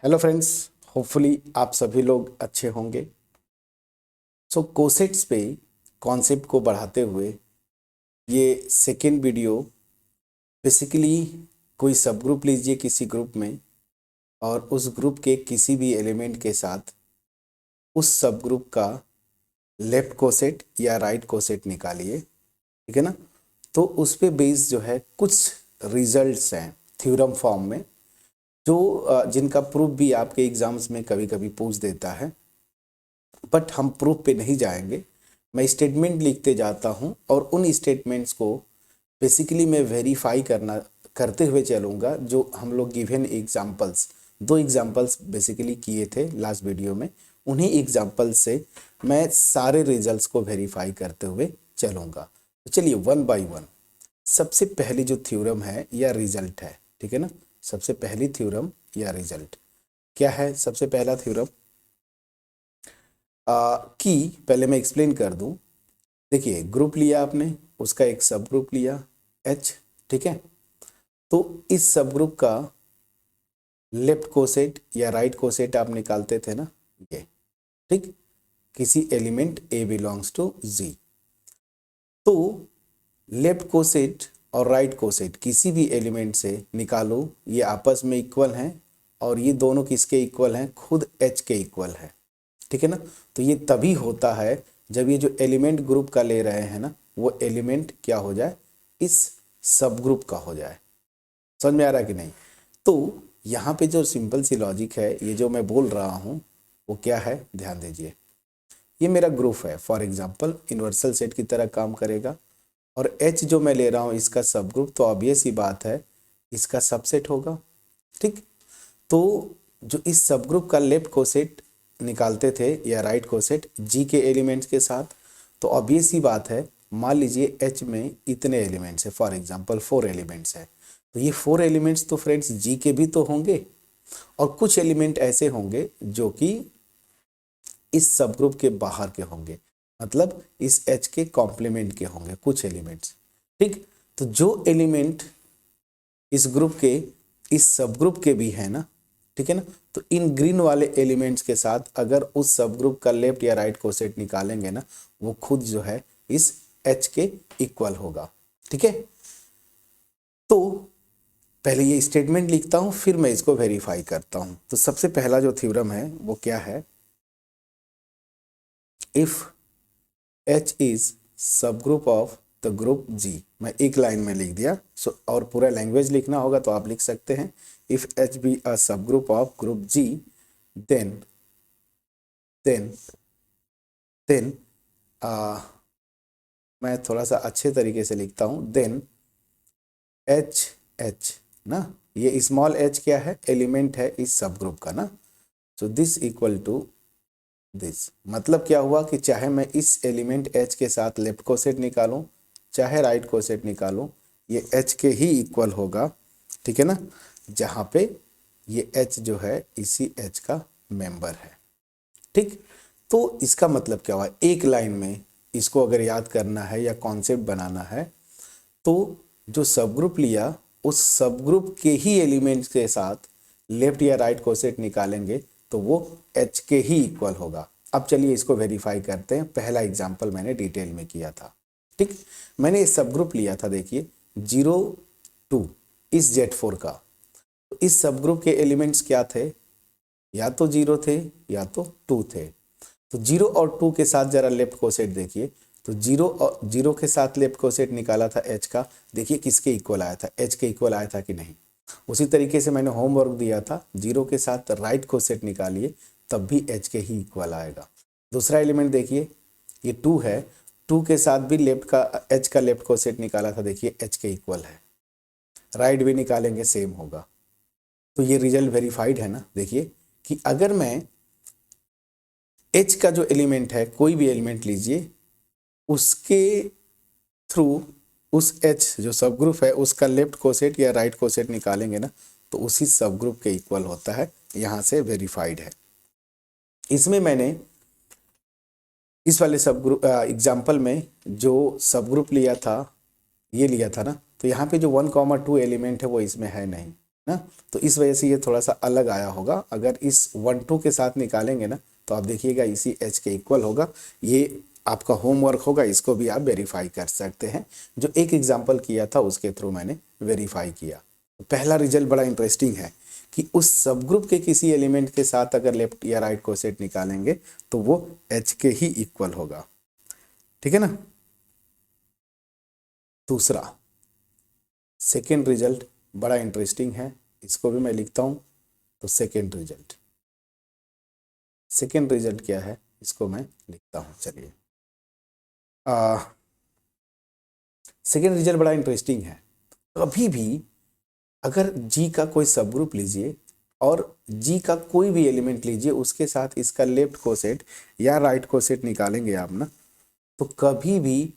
Hello friends, hopefully आप सभी लोग अच्छे होंगे। कोसेट्स पे कॉन्सेप्ट को बढ़ाते हुए ये सेकेंड वीडियो बेसिकली कोई सब ग्रुप लीजिए किसी ग्रुप में और उस ग्रुप के किसी भी एलिमेंट के साथ उस सब ग्रुप का लेफ्ट कोसेट या राइट कोसेट निकालिए, ठीक है ना। तो उस पे बेस जो है कुछ रिजल्ट्स हैं थ्योरम फॉर्म में, जो जिनका प्रूफ भी आपके एग्जाम्स में कभी कभी पूछ देता है। बट हम प्रूफ पे नहीं जाएंगे, मैं स्टेटमेंट लिखते जाता हूँ और उन स्टेटमेंट्स को बेसिकली मैं वेरीफाई करते हुए चलूँगा। जो हम लोग गिवन एग्जांपल्स, दो एग्जांपल्स बेसिकली किए थे लास्ट वीडियो में, उन्हीं एग्जांपल्स से मैं सारे रिजल्ट्स को वेरीफाई करते हुए चलूँगा। तो चलिए वन बाय वन। सबसे पहली जो थ्योरम है या रिजल्ट है, ठीक है ना। सबसे पहली थ्योरम या रिजल्ट क्या है? सबसे पहला थ्योरम की पहले मैं एक्सप्लेन कर दूं। देखिए, ग्रुप लिया आपने, उसका एक सब ग्रुप लिया H, ठीक है। तो इस सब ग्रुप का लेफ्ट कोसेट या राइट कोसेट आप निकालते थे ना, ये ठीक, किसी element A belongs to Z। तो लेफ्ट कोसेट और राइट कोसेट किसी भी एलिमेंट से निकालो, ये आपस में इक्वल हैं और ये दोनों किसके इक्वल हैं? खुद H के इक्वल है, ठीक है ना। तो ये तभी होता है जब ये जो एलिमेंट ग्रुप का ले रहे हैं ना, वो एलिमेंट क्या हो जाए? इस सब ग्रुप का हो जाए। समझ में आ रहा है कि नहीं? तो यहाँ पे जो सिंपल सी लॉजिक है, ये जो मैं बोल रहा हूँ वो क्या है, ध्यान दीजिए। ये मेरा ग्रुप है, फॉर एग्जाम्पल यूनिवर्सल सेट की तरह काम करेगा और H जो मैं ले रहा हूँ इसका सब ग्रुप, तो ऑब्वियस ही बात है इसका सबसेट होगा, ठीक। तो जो इस सब ग्रुप का लेफ्ट कोसेट निकालते थे या राइट कोसेट G के एलिमेंट्स के साथ, तो ऑब्वियस ही बात है, मान लीजिए H में इतने एलिमेंट्स है, फॉर एग्जांपल 4 एलिमेंट्स है, तो ये 4 एलिमेंट्स तो फ्रेंड्स G के भी तो होंगे और कुछ एलिमेंट ऐसे होंगे जो कि इस सब ग्रुप के बाहर के होंगे, मतलब इस H के कॉम्प्लीमेंट के होंगे कुछ एलिमेंट्स, ठीक। तो जो एलिमेंट इस ग्रुप के इस सब ग्रुप के भी है ना, ठीक है ना, तो इन ग्रीन वाले एलिमेंट्स के साथ अगर उस सब ग्रुप का लेफ्ट या राइट कोसेट निकालेंगे ना, वो खुद जो है इस H के इक्वल होगा, ठीक है। तो पहले ये स्टेटमेंट लिखता हूं, फिर मैं इसको वेरीफाई करता हूं। तो सबसे पहला जो थ्योरम है वो क्या है? इफ H इज सब group of the group G, मैं एक लाइन में लिख दिया। और पूरा लैंग्वेज लिखना होगा तो आप लिख सकते हैं, if H be a subgroup of group G, then then then मैं थोड़ा सा अच्छे तरीके से लिखता हूं, देन H ना, ये स्मॉल h क्या है? एलिमेंट है इस सब ग्रुप का ना। So this equal to this, मतलब क्या हुआ कि चाहे मैं इस एलिमेंट H के साथ लेफ्ट कोसेट निकालूं चाहे राइट कोसेट निकालूं, ये H के ही इक्वल होगा, ठीक है ना। जहाँ पे ये H जो है इसी H का मेंबर है, ठीक। तो इसका मतलब क्या हुआ? एक लाइन में इसको अगर याद करना है या कॉन्सेप्ट बनाना है, तो जो सब ग्रुप लिया उस सब ग्रुप के ही एलिमेंट्स के साथ लेफ्ट या राइट कोसेट निकालेंगे तो वो H के ही इक्वल होगा। अब चलिए इसको वेरीफाई करते हैं। पहला एग्जांपल मैंने डिटेल में किया था, ठीक। मैंने इस सब ग्रुप लिया था, देखिए 0 2 इस Z4 का। तो इस सब ग्रुप के एलिमेंट्स क्या थे? या तो 0 थे या तो 2 थे। तो 0 और 2 के साथ जरा लेफ्ट कोसेट देखिए, तो 0 के साथ लेफ्ट कोसेट निकाला था H का, देखिए किसके इक्वल आया था? H के इक्वल आया था कि नहीं। उसी तरीके से मैंने होमवर्क दिया था, 0 के साथ राइट कोसेट निकालिए, तब भी H के ही इक्वल आएगा। दूसरा एलिमेंट देखिए, ये 2 है, 2 के साथ भी H का लेफ्ट कोसेट निकाला था, देखिए H के इक्वल है। राइट भी निकालेंगे सेम होगा। तो ये रिजल्ट वेरीफाइड है ना। देखिए कि अगर मैं H का जो एलिमेंट है, कोई भी एलिमेंट लीजिए, उसके थ्रू उस H जो सब ग्रुप है उसका लेफ्ट कोसेट या राइट कोसेट निकालेंगे ना, तो उसी सब ग्रुप के इक्वल होता है। यहाँ से वेरीफाइड है। इसमें मैंने इस वाले सब ग्रुप एग्जाम्पल में जो सब ग्रुप लिया था, ये लिया था ना, तो यहाँ पे जो 1, 2 एलिमेंट है वो इसमें है नहीं। ना। तो इस वजह से ये थोड़ा सा अलग आया होगा। अगर इस 1 2 के साथ निकालेंगे ना तो आप देखिएगा इसी H के इक्वल होगा। ये आपका होमवर्क होगा, इसको भी आप वेरीफाई कर सकते हैं। जो एक एग्जाम्पल किया था उसके थ्रू मैंने वेरीफाई किया। पहला रिजल्ट बड़ा इंटरेस्टिंग है कि उस सब ग्रुप के किसी एलिमेंट के साथ अगर लेफ्ट या राइट कोसेट निकालेंगे तो वो H के ही इक्वल होगा, ठीक है ना। दूसरा सेकेंड रिजल्ट बड़ा इंटरेस्टिंग है, इसको भी मैं लिखता हूं। तो सेकेंड रिजल्ट क्या है, इसको मैं लिखता हूं। चलिए, सेकेंड रिजल्ट बड़ा इंटरेस्टिंग है। कभी भी अगर जी का कोई सब ग्रुप लीजिए और जी का कोई भी एलिमेंट लीजिए, उसके साथ इसका लेफ्ट कोसेट या राइट कोसेट निकालेंगे आप ना, तो कभी भी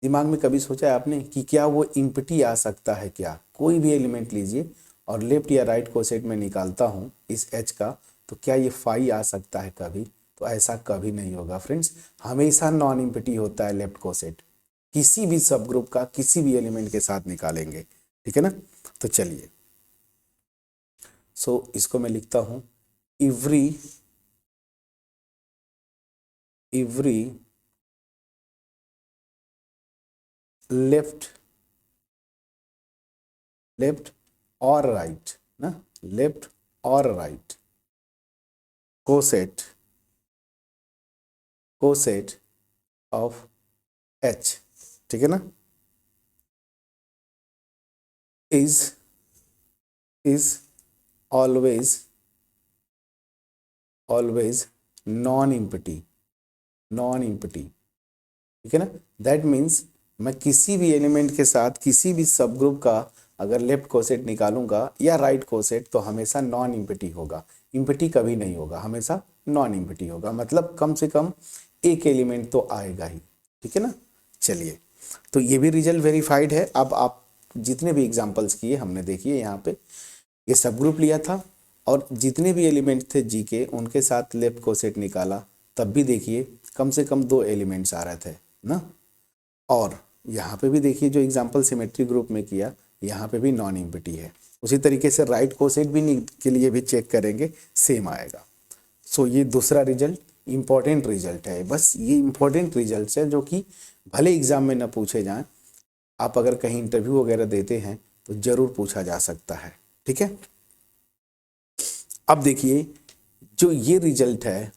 दिमाग में कभी सोचा है आपने कि क्या वो इम्पटी आ सकता है? क्या कोई भी एलिमेंट लीजिए और लेफ्ट या राइट कोसेट में निकालता हूँ इस एच का, तो क्या ये फाई आ सकता है कभी? तो ऐसा कभी नहीं होगा फ्रेंड्स, हमेशा नॉन इम्पटी होता है लेफ्ट कोसेट, किसी भी सब ग्रुप का किसी भी एलिमेंट के साथ निकालेंगे, ठीक है ना। तो चलिए, इसको मैं लिखता हूं, इवरी लेफ्ट और राइट ना, लेफ्ट और राइट कोसेट ऑफ एच, ठीक है ना, इज ऑलवेज नॉन इम्पटी, ठीक है ना। दैट मीन्स मैं किसी भी एलिमेंट के साथ किसी भी सब ग्रुप का अगर लेफ्ट कोसेट निकालूंगा या राइट कोसेट तो हमेशा नॉन इम्पटी होगा, इम्पटी कभी नहीं होगा, हमेशा नॉन इम्पटी होगा, मतलब कम से कम एक एलिमेंट तो आएगा ही, ठीक है ना। चलिए, तो ये भी रिजल्ट वेरीफाइड है। अब आप जितने भी एग्जांपल्स किए हमने, देखिए यहाँ पे ये सब ग्रुप लिया था और जितने भी एलिमेंट थे जी के उनके साथ लेफ्ट कोसेट निकाला, तब भी देखिए कम से कम 2 एलिमेंट्स आ रहे थे ना। और यहाँ पे भी देखिए जो एग्जांपल सिमेट्री ग्रुप में किया, यहाँ पे भी नॉन इम्पटी है। उसी तरीके से राइट कोसेट भी के लिए भी चेक करेंगे, सेम आएगा। ये दूसरा रिजल्ट इंपॉर्टेंट रिजल्ट है। बस ये इंपॉर्टेंट रिजल्ट है जो कि भले एग्जाम में न पूछे जाएं, आप अगर कहीं इंटरव्यू वगैरह देते हैं तो जरूर पूछा जा सकता है, ठीक है। अब देखिए, जो ये रिजल्ट है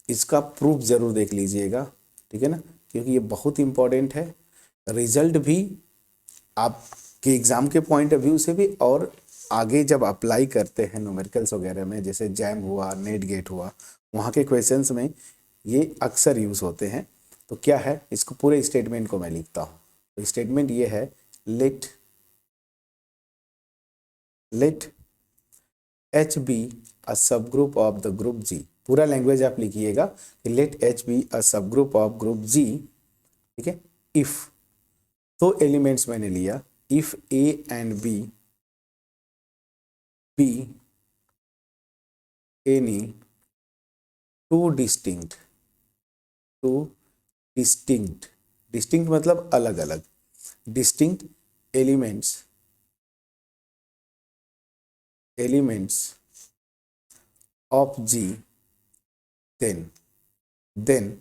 इसका प्रूफ जरूर देख लीजिएगा, ठीक है ना, क्योंकि ये बहुत इंपॉर्टेंट है। रिजल्ट भी आपके एग्जाम के पॉइंट ऑफ व्यू से भी, और आगे जब अप्लाई करते हैं न्यूमेरिकल्स वगैरह में, जैसे जैम हुआ, नेट गेट हुआ, वहाँ के क्वेश्चंस में ये अक्सर यूज होते हैं। तो क्या है, इसको पूरे स्टेटमेंट को मैं लिखता हूँ। तो स्टेटमेंट ये है, late H be a subgroup of the group जी। पूरा लैंग्वेज आप लिखिएगा कि late H be a subgroup of group जी, ठीक है। इफ, तो एलिमेंट्स मैंने लिया, if A and B be any two distinct distinct मतलब अलग अलग, distinct elements of G, then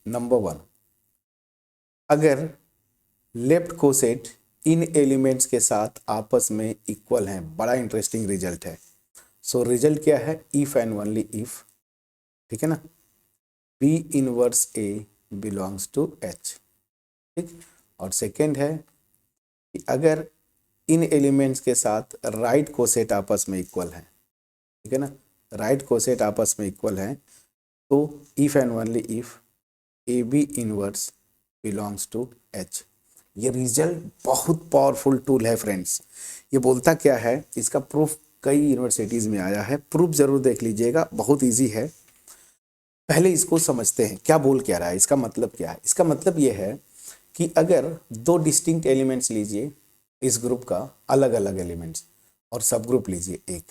number 1, अगर लेफ्ट कोसेट इन एलिमेंट्स के साथ आपस में इक्वल हैं। बड़ा इंटरेस्टिंग रिजल्ट है। रिजल्ट क्या है, इफ एंड ओनली इफ, ठीक है ना, B inverse A belongs to H, ठीक। और सेकेंड है कि अगर इन एलिमेंट्स के साथ राइट कोसेट आपस में इक्वल हैं, ठीक है ना, राइट कोसेट आपस में इक्वल हैं, तो if and only if A B inverse belongs to H. ये रिजल्ट बहुत पावरफुल टूल है फ्रेंड्स। ये बोलता क्या है, इसका प्रूफ कई यूनिवर्सिटीज़ में आया है, प्रूफ जरूर देख लीजिएगा, बहुत इजी है। पहले इसको समझते हैं क्या बोल क्या रहा है, इसका मतलब क्या है। इसका मतलब ये है कि अगर 2 डिस्टिंक्ट एलिमेंट्स लीजिए इस ग्रुप का, अलग अलग एलिमेंट्स, और सब ग्रुप लीजिए एक,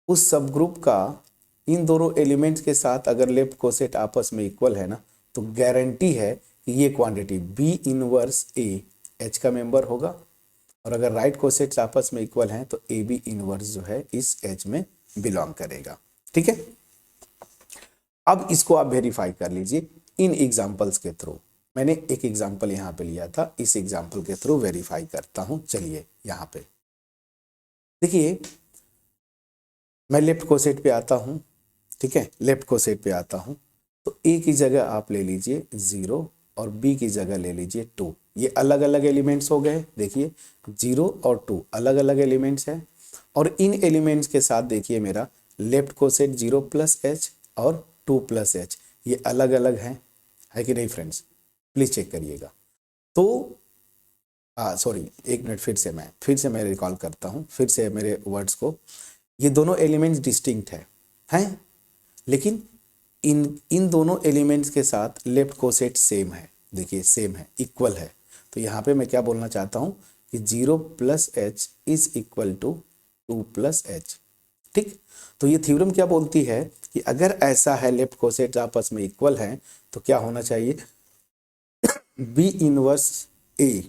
उस सब ग्रुप का इन दोनों एलिमेंट्स के साथ अगर लेफ्ट कोसेट आपस में इक्वल है ना, तो गारंटी है कि ये quantity B inverse A H का मेंबर होगा और अगर राइट कोसेट्स आपस में इक्वल हैं तो ए बी इनवर्स जो है इस एच में बिलोंग करेगा। ठीक है, अब इसको आप वेरीफाई कर लीजिए इन एग्जाम्पल्स के थ्रू। मैंने एक एग्जाम्पल यहाँ पे लिया था, इस एग्जाम्पल के थ्रू वेरीफाई करता हूँ। चलिए यहाँ पे देखिए, मैं लेफ्ट कोसेट पे आता हूँ। ठीक है, लेफ्ट कोसेट पे आता हूँ तो ए की जगह आप ले लीजिए 0 और बी की जगह ले लीजिए 2। ये अलग अलग एलिमेंट्स हो गए। देखिए 0 और 2 अलग अलग एलिमेंट्स हैं और इन एलिमेंट्स के साथ देखिए मेरा लेफ्ट कोसेट 0 प्लस एच और 2 प्लस एच ये अलग अलग हैं, है कि नहीं फ्रेंड्स? प्लीज चेक करिएगा। तो सॉरी, एक मिनट, फिर से मैं रिकॉल करता हूँ, फिर से मेरे वर्ड्स को। ये दोनों एलिमेंट्स डिस्टिंक्ट हैं, लेकिन इन दोनों एलिमेंट्स के साथ लेफ्ट कोसेट सेम है। देखिए सेम है, इक्वल है। तो यहाँ पे मैं क्या बोलना चाहता हूँ कि 0 plus H is equal to 2 plus H. ठीक, तो ये थ्योरम क्या बोलती है कि अगर ऐसा है लेफ्ट कोसेट आपस में इक्वल हैं तो क्या होना चाहिए, बी इनवर्स ए,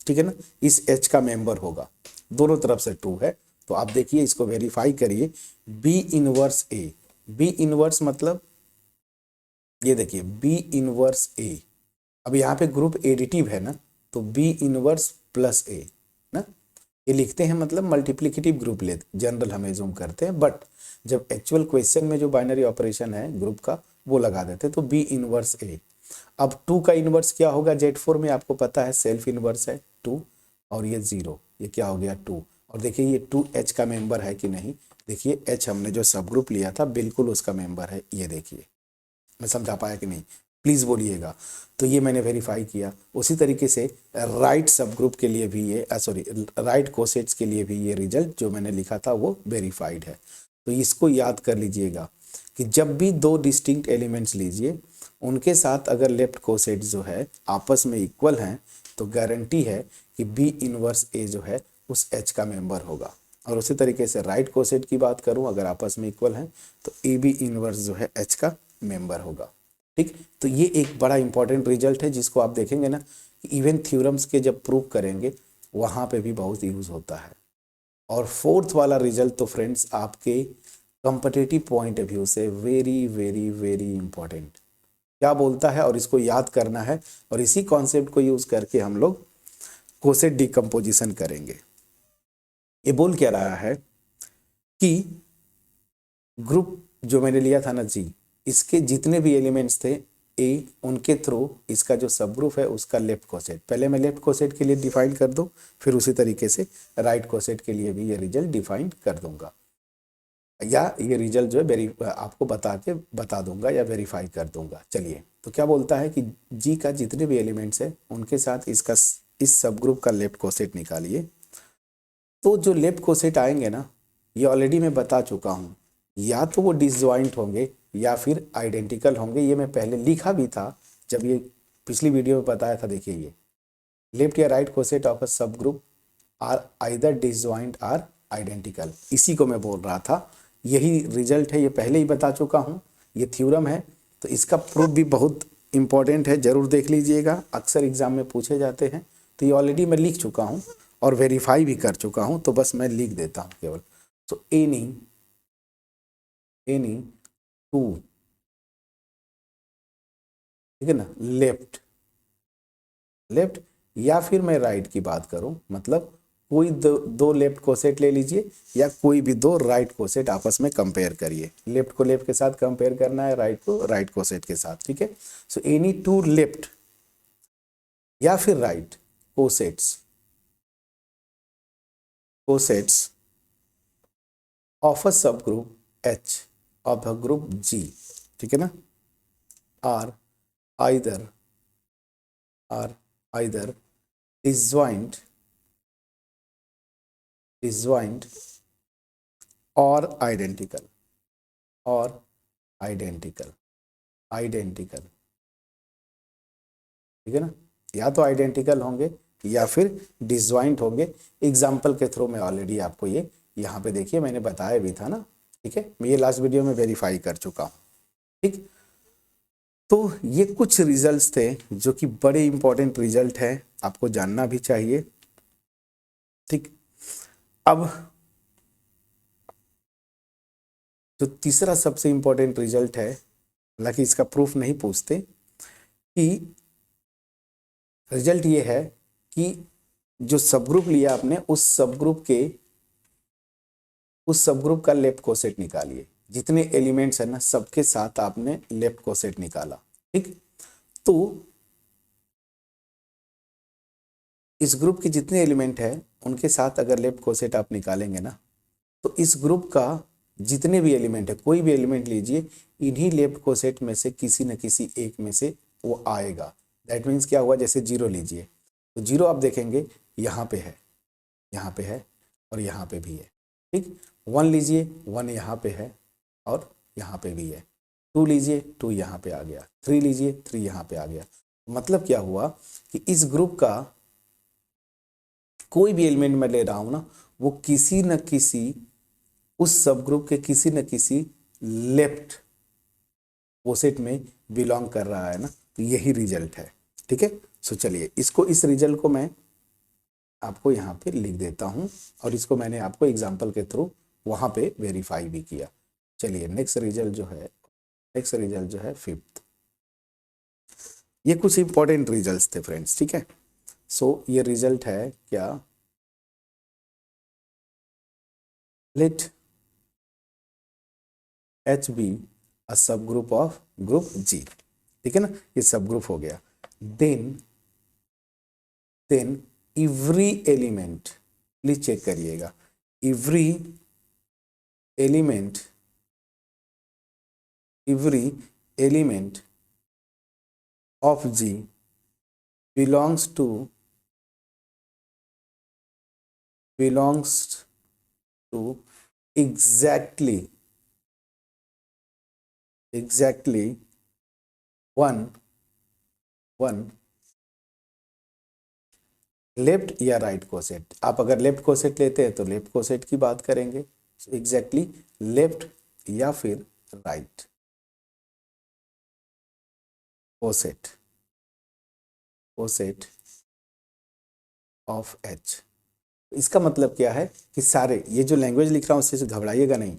ठीक है ना, इस एच का मेंबर होगा। दोनों तरफ से 2 है तो आप देखिए इसको वेरीफाई करिए। बी इनवर्स ए, बी इनवर्स मतलब ये देखिए बी इनवर्स ए। अब यहाँ पे ग्रुप एडिटिव है ना, तो बी इनवर्स प्लस ए ना, ये लिखते हैं मतलब मल्टीप्लिकेटिव ग्रुप लेते, जनरल हम एज्यूम करते हैं, बट जब एक्चुअल क्वेश्चन में जो बाइनरी ऑपरेशन है ग्रुप का वो लगा देते हैं। तो बी इनवर्स ए। अब 2 का इनवर्स क्या होगा, Z4 में आपको पता है सेल्फ इनवर्स है 2 और ये 0, ये क्या हो गया 2। और देखिए ये 2 H का मेंबर है कि नहीं, देखिए H हमने जो सब ग्रुप लिया था बिल्कुल उसका मेंबर है। ये देखिए, मैं समझा पाया कि नहीं, प्लीज़ बोलिएगा। तो ये मैंने वेरीफाई किया। उसी तरीके से राइट सब ग्रुप के लिए भी ये राइट कोसेट्स के लिए भी ये रिजल्ट जो मैंने लिखा था वो वेरीफाइड है। तो इसको याद कर लीजिएगा कि जब भी 2 डिस्टिंक्ट एलिमेंट्स लीजिए उनके साथ अगर लेफ्ट कोसेट जो है आपस में इक्वल हैं तो गारंटी है कि बी इनवर्स ए जो है उस एच का मेंबर होगा। और उसी तरीके से राइट कोसेट की बात करूं, अगर आपस में इक्वल हैं तो ए बी इनवर्स जो है एच का मेंबर होगा। ठीक, तो ये एक बड़ा इंपॉर्टेंट रिजल्ट है जिसको आप देखेंगे ना कि इवन थ्योरम्स के जब प्रूव करेंगे वहाँ पे भी बहुत यूज होता है। और फोर्थ वाला रिजल्ट तो फ्रेंड्स आपके कॉम्पिटिटिव पॉइंट ऑफ व्यू से वेरी वेरी वेरी इंपॉर्टेंट, क्या बोलता है और इसको याद करना है। और इसी कॉन्सेप्ट को यूज करके हम लोग कोसेट डिकम्पोजिशन करेंगे। ये बोल क्या रहा है कि ग्रुप जो मैंने लिया था ना जी, इसके जितने भी एलिमेंट्स थे ए, उनके थ्रू इसका जो सब ग्रुप है उसका लेफ्ट कोसेट, पहले मैं लेफ्ट कोसेट के लिए डिफाइन कर दूं, फिर उसी तरीके से राइट कोसेट के लिए भी ये रिजल्ट डिफाइन कर दूंगा, या ये रिजल्ट जो है आपको बता दूंगा या वेरीफाई कर दूंगा। चलिए, तो क्या बोलता है कि जी का जितने भी एलिमेंट्स है उनके साथ इसका इस सब ग्रुप का लेफ्ट कोसेट निकालिए। तो जो लेफ्ट कोसेट आएंगे ना, ये ऑलरेडी मैं बता चुका हूँ, या तो वो डिसजॉइंट होंगे या फिर आइडेंटिकल होंगे। ये मैं पहले लिखा भी था जब ये पिछली वीडियो में बताया था। देखिए ये लेफ्ट या right coset of a subgroup are either disjoint or identical, इसी को मैं बोल रहा था। यही रिजल्ट है, ये पहले ही बता चुका हूँ, ये थ्योरम है। तो इसका प्रूफ भी बहुत इंपॉर्टेंट है, जरूर देख लीजिएगा, अक्सर एग्जाम में पूछे जाते हैं। तो ये ऑलरेडी मैं लिख चुका हूँ और वेरीफाई भी कर चुका हूँ, तो बस मैं लिख देता हूँ केवल। तो एनी 2, ठीक है ना, लेफ्ट या फिर मैं राइट की बात करूं, मतलब कोई दो लेफ्ट कोसेट ले लीजिए या कोई भी 2 राइट कोसेट आपस में कंपेयर करिए। लेफ्ट को लेफ्ट के साथ कंपेयर करना है, राइट को राइट कोसेट के साथ। ठीक है, सो एनी 2 लेफ्ट या फिर राइट कोसेट्स ऑफ अ सब group H of a group G, ठीक है ना, आर आइदर disjoint और आइडेंटिकल ठीक है ना, या तो आइडेंटिकल होंगे या फिर डिसजॉइंट होंगे। एग्जाम्पल के थ्रू मैं ऑलरेडी आपको ये यहाँ पे देखिए मैंने बताया भी था ना। ठीक है, मैं ये लास्ट वीडियो में वेरीफाई कर चुका हूँ। ठीक, तो ये कुछ रिजल्ट्स थे जो कि बड़े इंपॉर्टेंट रिजल्ट है, आपको जानना भी चाहिए। ठीक। अब जो तीसरा सबसे इंपॉर्टेंट रिजल्ट है, हालांकि इसका प्रूफ नहीं पूछते, कि रिजल्ट ये है कि जो सब ग्रुप लिया आपने उस सब ग्रुप का लेफ्ट कोसेट निकालिए। जितने एलिमेंट्स है ना सबके साथ आपने लेफ्ट कोसेट निकाला। ठीक, तो इस ग्रुप के जितने एलिमेंट है उनके साथ अगर लेफ्ट कोसेट आप निकालेंगे ना, तो इस ग्रुप का जितने भी एलिमेंट है, कोई भी एलिमेंट लीजिए, इन्हीं लेफ्ट कोसेट में से किसी न किसी एक में से वो आएगा। दैट मीन्स क्या हुआ, जैसे जीरो लीजिए, तो जीरो आप देखेंगे यहाँ पे है, यहाँ पे है और यहाँ पे भी है। ठीक, वन लीजिए, वन यहाँ पे है और यहाँ पे भी है। टू लीजिए, टू यहाँ पे आ गया। थ्री लीजिए, थ्री यहाँ पे आ गया। मतलब क्या हुआ कि इस ग्रुप का कोई भी एलिमेंट मैं ले रहा हूं ना, वो किसी न किसी उस सब ग्रुप के किसी न किसी लेफ्ट कोसेट में बिलोंग कर रहा है ना, तो यही रिजल्ट है। ठीक है, सो चलिए इसको, इस रिजल्ट को मैं आपको यहाँ पे लिख देता हूँ और इसको मैंने आपको एग्जाम्पल के थ्रू वहाँ पे वेरीफाई भी किया। चलिए नेक्स्ट रिजल्ट जो है फिफ्थ। ये कुछ इंपॉर्टेंट रिजल्ट्स थे फ्रेंड्स। ठीक है, सो ये रिजल्ट है क्या, late H be a subgroup of group G। ठीक है ना, ये सब ग्रुप हो गया। Then every element, please check करिएगा, every element of G belongs to exactly one left या राइट कोसेट। आप अगर लेफ्ट कोसेट लेते हैं तो लेफ्ट कोसेट की बात करेंगे, एग्जैक्टली लेफ्ट या फिर राइट कोसेट ऑफ H। इसका मतलब क्या है कि सारे, ये जो लैंग्वेज लिख रहा हूँ उससे घबराइएगा नहीं।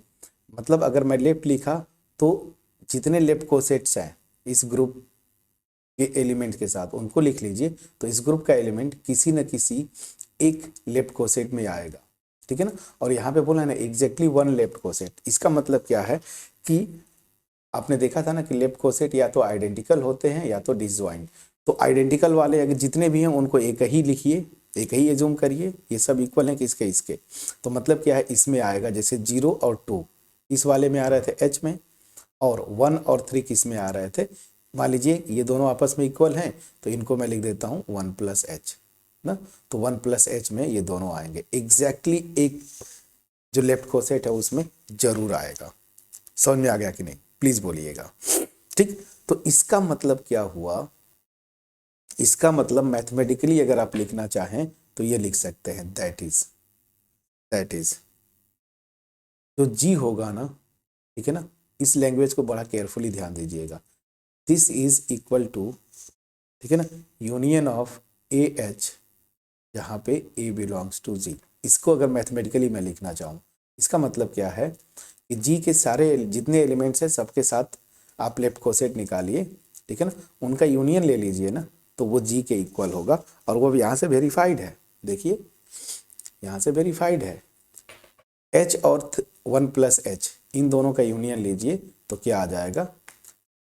मतलब अगर मैं लेफ्ट लिखा तो जितने लेफ्ट कोसेट्स हैं इस ग्रुप के एलिमेंट के साथ उनको लिख लीजिए, तो इस ग्रुप का एलिमेंट किसी न किसी एक लेफ्ट कोसेट में आएगा। ठीक है ना, और यहाँ पे बोला है ना एग्जैक्टली वन लेफ्ट कोसेट। इसका मतलब क्या है कि आपने देखा था ना कि लेफ्ट कोसेट या तो आइडेंटिकल होते हैं या तो डिसजॉइंट। तो आइडेंटिकल वाले अगर जितने भी हैं उनको एक ही लिखिए, एक ही एज्यूम करिए, ये सब इक्वल हैं किसके, इसके। तो मतलब क्या है, इसमें आएगा जैसे 0 और 2 इस वाले में आ रहे थे H में, और 1 और 3 किस में आ रहे थे। मान लीजिए ये दोनों आपस में इक्वल हैं, तो इनको मैं लिख देता हूँ 1 + H ना, तो 1 + H में ये दोनों आएंगे। एग्जैक्टली एक जो लेफ्ट कोसेट है उसमें जरूर आएगा। समझ में आ गया कि नहीं, प्लीज बोलिएगा। ठीक, तो इसका मतलब क्या हुआ, इसका मतलब मैथमेटिकली अगर आप लिखना चाहें तो ये लिख सकते हैं, दैट इज जो G होगा ना, ठीक है ना, इस लैंग्वेज को बड़ा केयरफुली ध्यान दीजिएगा। दिस इज इक्वल टू, ठीक है ना, यूनियन ऑफ AH, यहाँ पे A बिलोंग्स टू G। इसको अगर मैथमेटिकली मैं लिखना चाहूँ, इसका मतलब क्या है कि G के सारे जितने एलिमेंट्स हैं सबके साथ आप लेफ्ट कोसेट निकालिए, ठीक है ना, उनका यूनियन ले लीजिए ना, तो वो G के इक्वल होगा। और वो यहाँ से वेरीफाइड है, देखिए यहाँ से वेरीफाइड है। H और 1 + H इन दोनों का यूनियन लीजिए तो क्या आ जाएगा,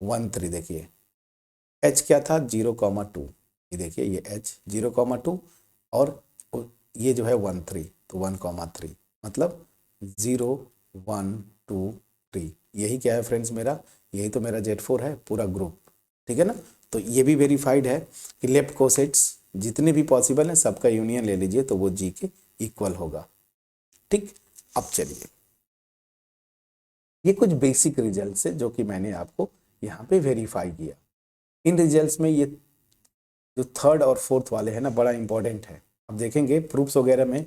1 3। देखिए H क्या था, 0,2, ये देखिए ये H 0,2 और ये जो है 1 3, तो 1,3 मतलब 0 1 2 3। यही क्या है फ्रेंड्स मेरा, यही तो मेरा Z4 है पूरा ग्रुप। ठीक है ना, तो ये भी वेरीफाइड है कि लेफ्ट कोसेट्स जितने भी पॉसिबल हैं सबका यूनियन ले लीजिए तो वो G के इक्वल होगा। ठीक, अब चलिए ये कुछ बेसिक रिजल्ट्स है जो कि मैंने आपको यहाँ पे वेरीफाई किया। इन रिजल्ट्स में ये जो थर्ड और फोर्थ वाले हैं ना बड़ा इंपॉर्टेंट है। अब देखेंगे प्रूफ्स वगैरह में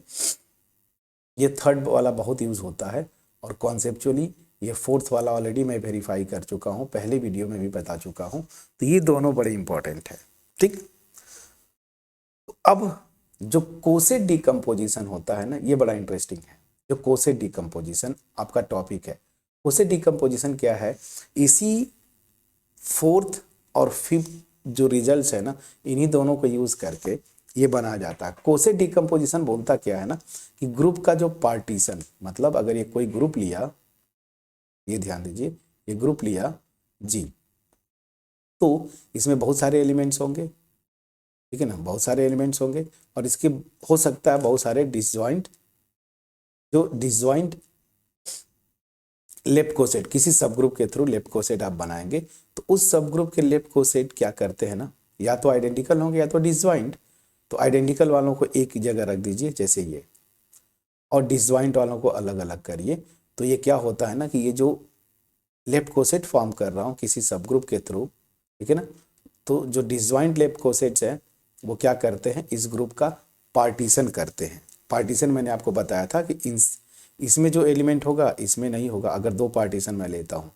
ये थर्ड वाला बहुत यूज होता है, और कॉन्सेप्चुअली ये फोर्थ वाला ऑलरेडी मैं वेरीफाई कर चुका हूँ, पहले वीडियो में भी बता चुका हूँ। तो ये दोनों बड़े इंपॉर्टेंट है। ठीक, तो अब जो कोसेट डिकम्पोजिशन होता है ना, ये बड़ा इंटरेस्टिंग है। जो कोसेट डिकम्पोजिशन आपका टॉपिक है, कोसेट डिकम्पोजिशन क्या है, इसी फोर्थ और फिफ्थ जो रिजल्ट्स है ना, इन्हीं दोनों को यूज करके ये बनाया जाता है। कोसेट डिकम्पोजिशन बोलता क्या है ना कि ग्रुप का जो पार्टीशन, मतलब अगर ये कोई ग्रुप लिया, ये ध्यान दीजिए, ये ग्रुप लिया जी, तो इसमें बहुत सारे एलिमेंट्स होंगे, ठीक है ना, बहुत सारे एलिमेंट्स होंगे, और इसके हो सकता है बहुत सारे डिसजॉइंट, जो डिसजॉइंट लेफ्ट कोसेट, किसी सब ग्रुप के थ्रू लेफ्ट कोसेट आप बनाएंगे, तो उस सब ग्रुप के लेफ्ट कोसेट क्या करते हैं ना, या तो आइडेंटिकल होंगे या तो डिसजॉइंट। तो आइडेंटिकल वालों को एक जगह रख दीजिए जैसे ये, और डिसजॉइंट वालों को अलग अलग करिए। तो ये क्या होता है ना कि ये जो लेफ्ट कोसेट फॉर्म कर रहा हूँ किसी सब ग्रुप के थ्रू, ठीक है ना, तो जो डिसजॉइंट लेफ्ट कोसेट्स हैं वो क्या करते हैं, इस ग्रुप का पार्टीशन करते हैं। पार्टीशन मैंने आपको बताया था कि इसमें जो एलिमेंट होगा इसमें नहीं होगा, अगर दो पार्टीशन मैं लेता हूँ,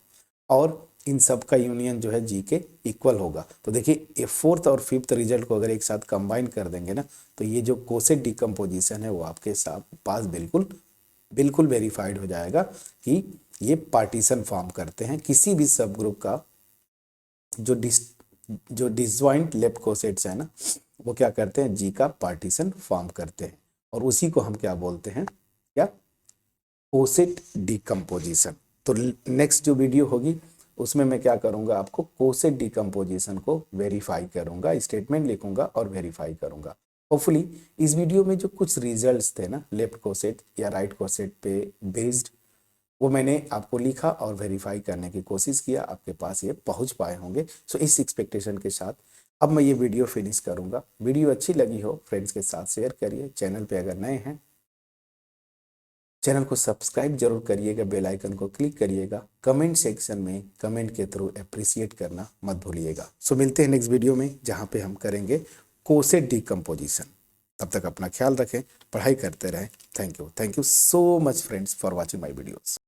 और इन सब का यूनियन जो है जी के इक्वल होगा। तो देखिए ये फोर्थ और फिफ्थ रिजल्ट को अगर एक साथ कंबाइन कर देंगे ना, तो ये जो कोसेट डिकम्पोजिशन है वो आपके साथ पास बिल्कुल बिल्कुल वेरीफाइड हो जाएगा कि ये पार्टीशन फॉर्म करते हैं किसी भी सब ग्रुप का। जो डिसजॉइंट लेफ्ट कोसेट्स है ना, वो क्या करते हैं, जी का पार्टीशन फॉर्म करते हैं, और उसी को हम क्या बोलते हैं, क्या, कोसेट डिकम्पोजिशन। तो नेक्स्ट जो वीडियो होगी उसमें मैं क्या करूंगा, आपको कोसेट डिकम्पोजिशन को वेरीफाई करूंगा, स्टेटमेंट लिखूंगा और वेरीफाई करूंगा। होपफुली इस वीडियो में जो कुछ रिजल्ट्स थे ना लेफ्ट कोसेट या राइट कोसेट पे बेस्ड, वो मैंने आपको लिखा और वेरीफाई करने की कोशिश किया, आपके पास ये पहुंच पाए होंगे। सो इस एक्सपेक्टेशन के साथ अब मैं ये वीडियो फिनिश करूंगा। वीडियो अच्छी लगी हो फ्रेंड्स के साथ शेयर करिए, चैनल पे अगर नए हैं चैनल को सब्सक्राइब जरूर करिएगा, बेल आइकन को क्लिक करिएगा, कमेंट सेक्शन में कमेंट के थ्रू अप्रिशिएट करना मत भूलिएगा। सो मिलते हैं नेक्स्ट वीडियो में जहाँ पे हम करेंगे कोसेट डिकम्पोजिशन। तब तक अपना ख्याल रखें, पढ़ाई करते रहें। Thank you so much friends for watching my videos.